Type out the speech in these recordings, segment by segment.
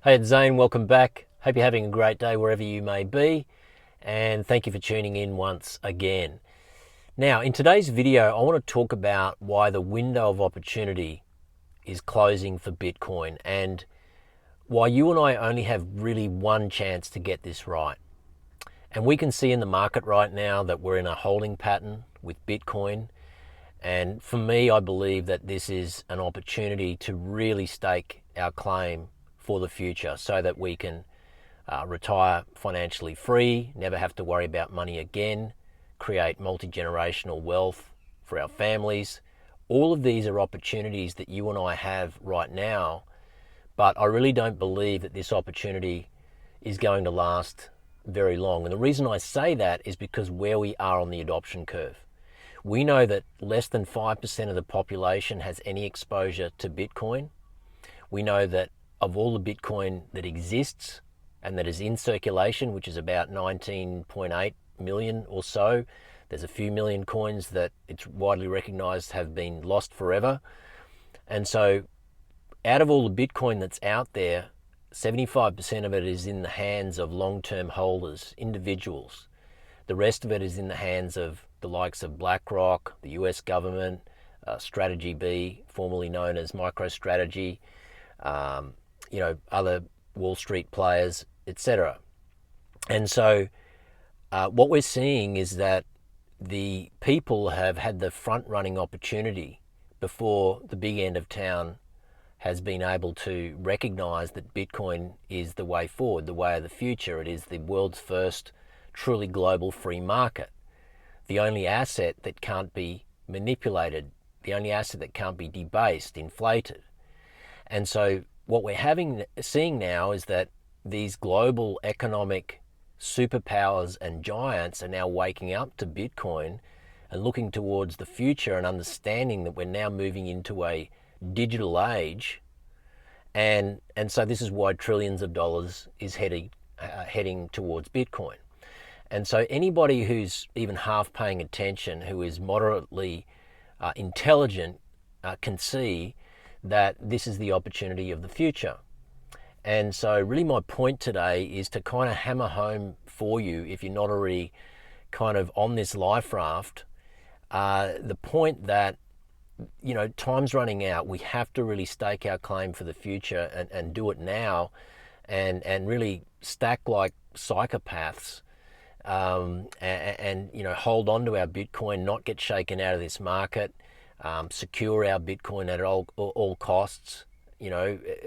Hey, it's Zane. Welcome back. Hope you're having a great day wherever you may be, and thank you for tuning in once again. Now, in today's video, I want to talk about why the window of opportunity is closing for Bitcoin and why you and I only have really one chance to get this right. And we can see in the market right now that we're in a holding pattern with Bitcoin. And for me, I believe that this is an opportunity to really stake our claim for the future so that we can retire financially free, never have to worry about money again, create multi-generational wealth for our families. All of these are opportunities that you and I have right now, but I really don't believe that this opportunity is going to last very long. And the reason I say that is because where we are on the adoption curve. We know that less than 5% of the population has any exposure to Bitcoin. We know that of all the Bitcoin that exists and that is in circulation, which is about 19.8 million or so, there's a few million coins that it's widely recognized have been lost forever. And so out of all the Bitcoin that's out there, 75% of it is in the hands of long-term holders, individuals. The rest of it is in the hands of the likes of BlackRock, the US government, Strategy B, formerly known as MicroStrategy, other Wall Street players, etc. And so what we're seeing is that the people have had the front-running opportunity before the big end of town has been able to recognize that Bitcoin is the way forward, the way of the future. It is the world's first truly global free market. The only asset that can't be manipulated, the only asset that can't be debased, inflated. And so what we're seeing now is that these global economic superpowers and giants are now waking up to Bitcoin and looking towards the future and understanding that we're now moving into a digital age. And so this is why trillions of dollars is heading towards Bitcoin. And so anybody who's even half paying attention, who is moderately intelligent, can see that this is the opportunity of the future. And so really my point today is to kind of hammer home for you, if you're not already kind of on this life raft, the point that, time's running out. We have to really stake our claim for the future and do it now and really stack like psychopaths. Hold on to our Bitcoin, not get shaken out of this market, secure our Bitcoin at all costs,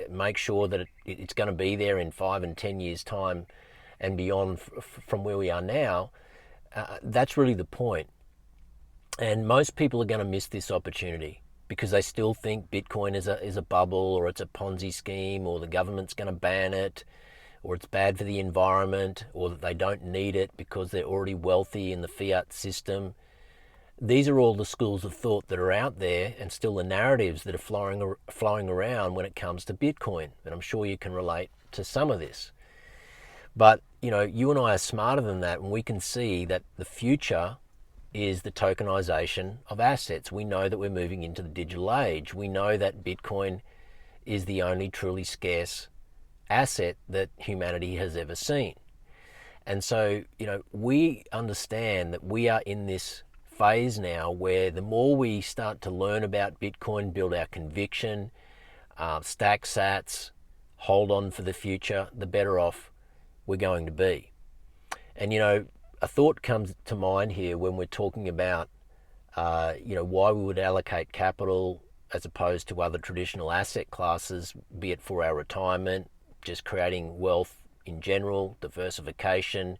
make sure that it's going to be there in 5 and 10 years time and beyond from where we are now. That's really the point. And most people are going to miss this opportunity because they still think Bitcoin is a bubble, or it's a Ponzi scheme, or the government's going to ban it, or it's bad for the environment, or that they don't need it because they're already wealthy in the fiat system. These are all the schools of thought that are out there, and still the narratives that are flowing around when it comes to Bitcoin. And I'm sure you can relate to some of this. But, you and I are smarter than that, and we can see that the future is the tokenization of assets. We know that we're moving into the digital age. We know that Bitcoin is the only truly scarce asset that humanity has ever seen. And so, we understand that we are in this phase now where the more we start to learn about Bitcoin, build our conviction, stack sats, hold on for the future, the better off we're going to be. And, a thought comes to mind here when we're talking about, why we would allocate capital as opposed to other traditional asset classes, be it for our retirement, just creating wealth in general, diversification,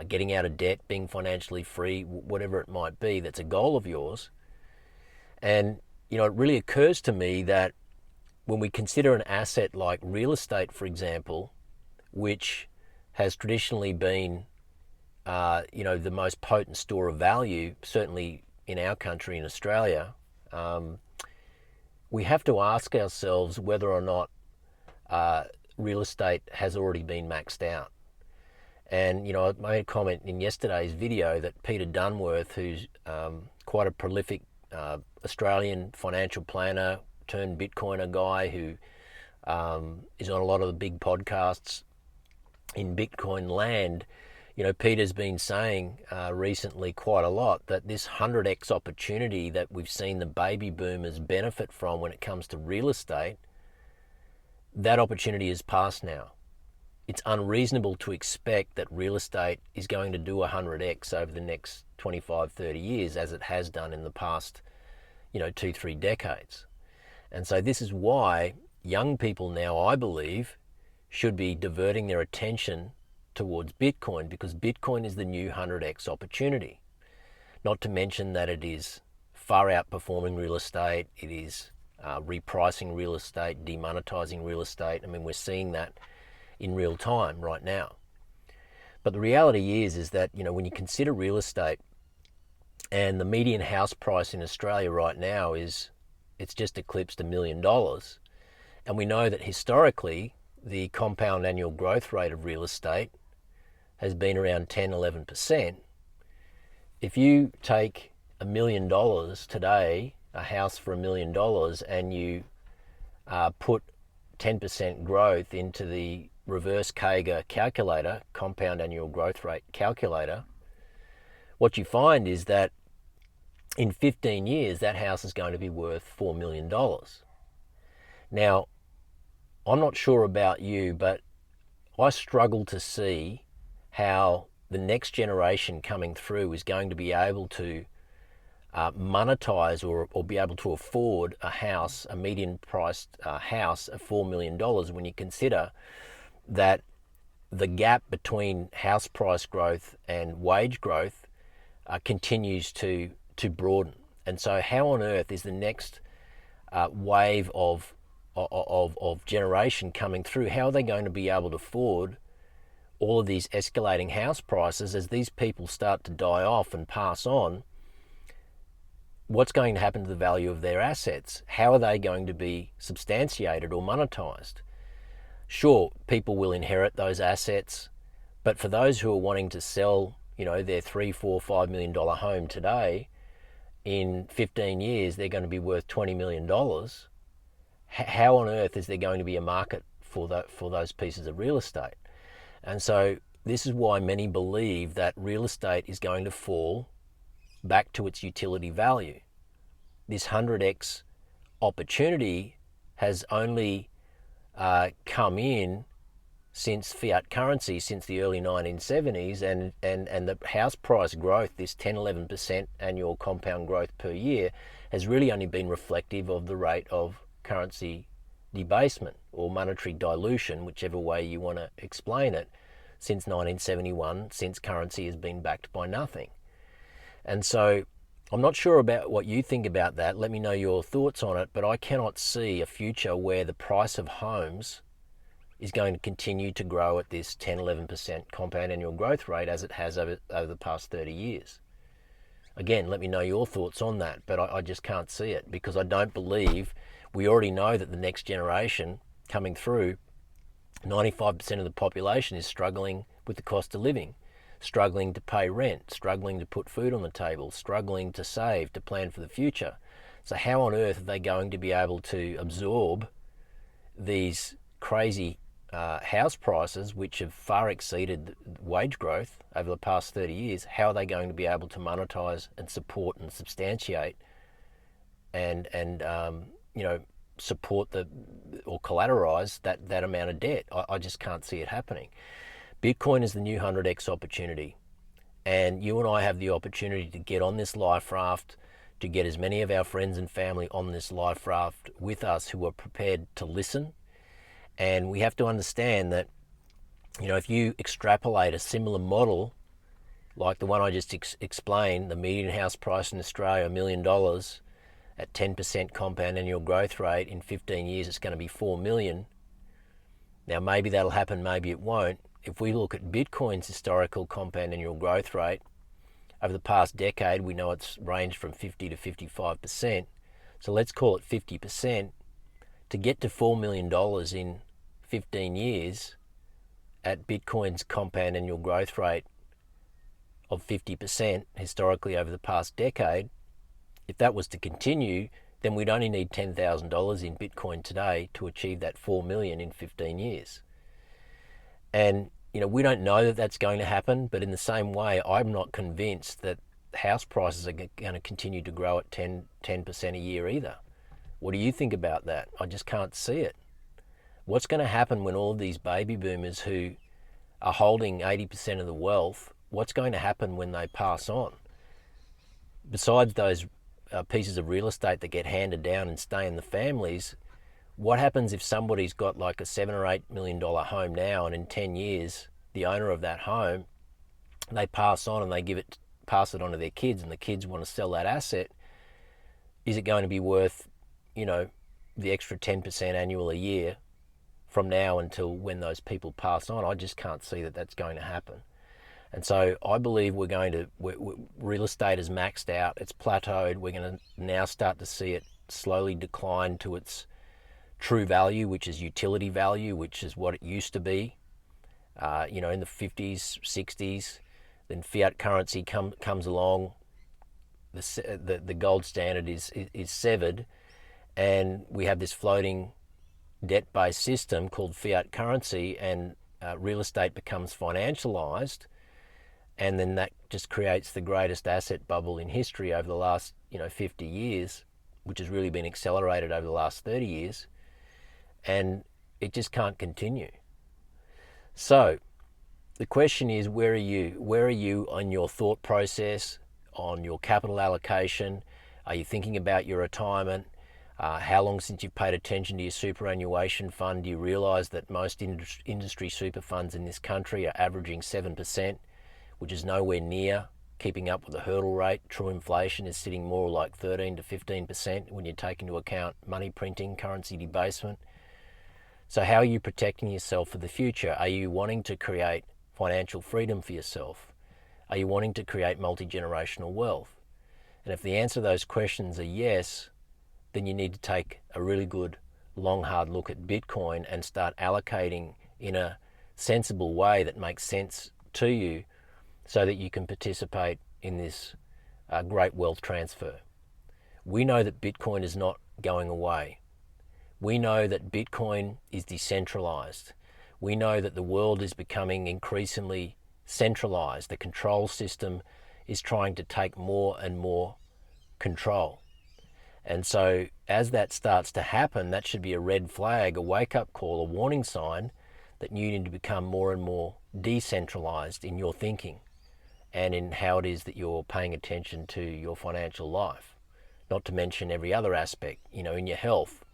getting out of debt, being financially free, whatever it might be, that's a goal of yours. And, it really occurs to me that when we consider an asset like real estate, for example, which has traditionally been, the most potent store of value, certainly in our country, in Australia, we have to ask ourselves whether or not real estate has already been maxed out. And, I made a comment in yesterday's video that Peter Dunworth, who's quite a prolific Australian financial planner turned Bitcoiner guy who is on a lot of the big podcasts in Bitcoin land. Peter's been saying recently quite a lot that this 100x opportunity that we've seen the baby boomers benefit from when it comes to real estate, that opportunity is past now. It's unreasonable to expect that real estate is going to do 100x over the next 25, 30 years as it has done in the past, 2-3 decades. And so this is why young people now, I believe, should be diverting their attention towards Bitcoin, because Bitcoin is the new 100x opportunity. Not to mention that it is far outperforming real estate. It is repricing real estate, demonetizing real estate. I mean, we're seeing that in real time right now. But the reality is that, when you consider real estate, and the median house price in Australia right now it's just eclipsed $1 million. And we know that historically, the compound annual growth rate of real estate has been around 10-11%. If you take $1 million today, a house for $1 million, and you put 10% growth into the reverse CAGR calculator, compound annual growth rate calculator, what you find is that in 15 years, that house is going to be worth $4 million. Now, I'm not sure about you, but I struggle to see how the next generation coming through is going to be able to monetize or be able to afford a house, a median priced house of $4 million, when you consider that the gap between house price growth and wage growth continues to broaden. And so how on earth is the next wave of generation coming through, how are they going to be able to afford all of these escalating house prices as these people start to die off and pass on? What's going to happen to the value of their assets? How are they going to be substantiated or monetized? Sure, people will inherit those assets, but for those who are wanting to sell, their $3, $4, $5 million home today, in 15 years they're going to be worth $20 million. How on earth is there going to be a market for those pieces of real estate? And so this is why many believe that real estate is going to fall back to its utility value. This 100x opportunity has only come in since fiat currency, since the early 1970s, and the house price growth, this 10-11% annual compound growth per year, has really only been reflective of the rate of currency debasement or monetary dilution, whichever way you want to explain it, since 1971, since currency has been backed by nothing. And so I'm not sure about what you think about that. Let me know your thoughts on it, but I cannot see a future where the price of homes is going to continue to grow at this 10-11% compound annual growth rate as it has over the past 30 years. Again, let me know your thoughts on that, but I just can't see it, because I don't believe, we already know that the next generation coming through, 95% of the population is struggling with the cost of living, struggling to pay rent, struggling to put food on the table, struggling to save, to plan for the future. So how on earth are they going to be able to absorb these crazy house prices, which have far exceeded wage growth over the past 30 years? How are they going to be able to monetize and support and substantiate and support or collateralize that amount of debt? I just can't see it happening. Bitcoin is the new 100x opportunity, and you and I have the opportunity to get on this life raft, to get as many of our friends and family on this life raft with us who are prepared to listen. And we have to understand that, if you extrapolate a similar model like the one I just explained, the median house price in Australia, $1 million at 10% compound annual growth rate, in 15 years it's going to be $4 million. Now maybe that'll happen, maybe it won't. If we look at Bitcoin's historical compound annual growth rate over the past decade, we know it's ranged from 50 to 55%. So let's call it 50%. To get to $4 million in 15 years at Bitcoin's compound annual growth rate of 50% historically over the past decade, if that was to continue, then we'd only need $10,000 in Bitcoin today to achieve that 4 million in 15 years. And we don't know that that's going to happen, but in the same way, I'm not convinced that house prices are going to continue to grow at 10% a year either. What do you think about that? I just can't see it. What's going to happen when all of these baby boomers who are holding 80% of the wealth, what's going to happen when they pass on? Besides those pieces of real estate that get handed down and stay in the families, what happens if somebody's got like a $7 or $8 million home now, and in 10 years, the owner of that home, they pass on and they pass it on to their kids, and the kids want to sell that asset? Is it going to be worth, the extra 10% annual a year from now until when those people pass on? I just can't see that that's going to happen. And so I believe real estate is maxed out, it's plateaued. We're going to now start to see it slowly decline to its true value, which is utility value, which is what it used to be, in the 50s, 60s. Then fiat currency comes along, the gold standard is severed, and we have this floating debt-based system called fiat currency, and real estate becomes financialized, and then that just creates the greatest asset bubble in history over the last 50 years, which has really been accelerated over the last 30 years, and it just can't continue. So the question is, where are you? Where are you on your thought process, on your capital allocation? Are you thinking about your retirement? How long since you've paid attention to your superannuation fund? Do you realise that most industry super funds in this country are averaging 7%, which is nowhere near keeping up with the hurdle rate? True inflation is sitting more like 13 to 15% when you take into account money printing, currency debasement. So how are you protecting yourself for the future? Are you wanting to create financial freedom for yourself? Are you wanting to create multi-generational wealth? And if the answer to those questions are yes, then you need to take a really good, long, hard look at Bitcoin and start allocating in a sensible way that makes sense to you, so that you can participate in this great wealth transfer. We know that Bitcoin is not going away. We know that Bitcoin is decentralized. We know that the world is becoming increasingly centralized. The control system is trying to take more and more control. And so as that starts to happen, that should be a red flag, a wake-up call, a warning sign that you need to become more and more decentralized in your thinking and in how it is that you're paying attention to your financial life. Not to mention every other aspect, in your health.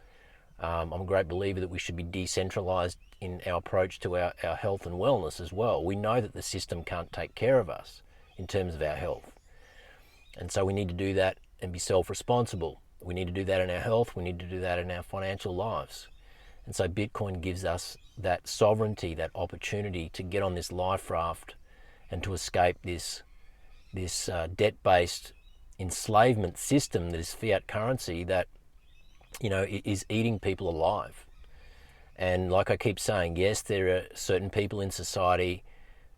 I'm a great believer that we should be decentralized in our approach to our health and wellness as well. We know that the system can't take care of us in terms of our health. And so we need to do that and be self-responsible. We need to do that in our health. We need to do that in our financial lives. And so Bitcoin gives us that sovereignty, that opportunity to get on this life raft and to escape this debt-based enslavement system that is fiat currency that, is eating people alive. And like I keep saying, yes, there are certain people in society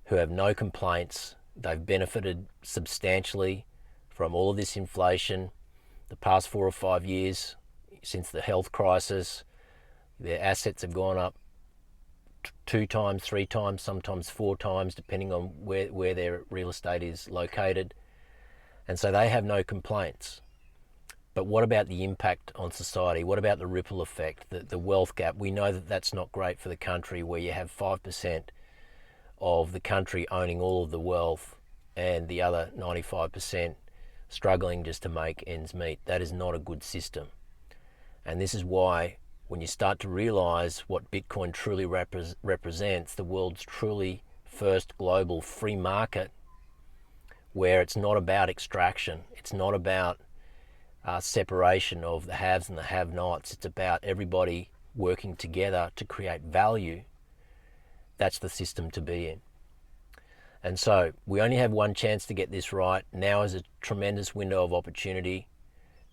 who have no complaints. They've benefited substantially from all of this inflation. The past 4 or 5 years, since the health crisis, their assets have gone up 2 times, 3 times, sometimes 4 times, depending on where their real estate is located. And so they have no complaints. But what about the impact on society? What about the ripple effect, the wealth gap? We know that that's not great for the country, where you have 5% of the country owning all of the wealth and the other 95% struggling just to make ends meet. That is not a good system. And this is why, when you start to realize what Bitcoin truly represents, the world's truly first global free market, where it's not about extraction, it's not about separation of the haves and the have-nots, it's about everybody working together to create value. That's the system to be in. And so we only have one chance to get this right. Now is a tremendous window of opportunity.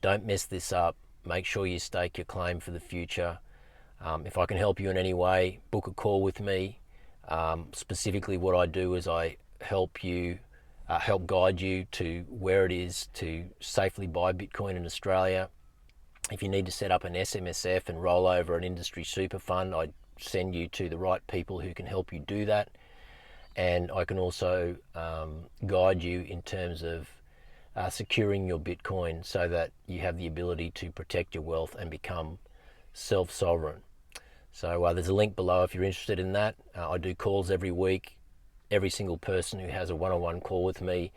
Don't mess this up. Make sure you stake your claim for the future. If I can help you in any way, book a call with me. Specifically, what I do is I help guide you to where it is to safely buy Bitcoin in Australia, If you need to set up an SMSF and roll over an industry super fund, I send you to the right people who can help you do that. And I can also guide you in terms of securing your Bitcoin so that you have the ability to protect your wealth and become self-sovereign. So there's a link below if you're interested in that. I do calls every week. Every single person who has a one-on-one call with me,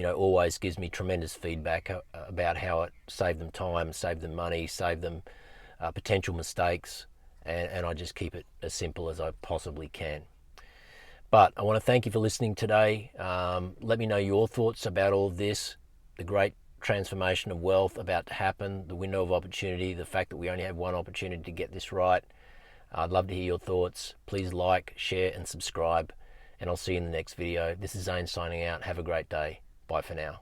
always gives me tremendous feedback about how it saved them time, saved them money, saved them potential mistakes, and I just keep it as simple as I possibly can. But I want to thank you for listening today. Let me know your thoughts about all of this, the great transformation of wealth about to happen, the window of opportunity, the fact that we only have one opportunity to get this right. I'd love to hear your thoughts. Please like, share, and subscribe, and I'll see you in the next video. This is Zane signing out. Have a great day. Bye for now.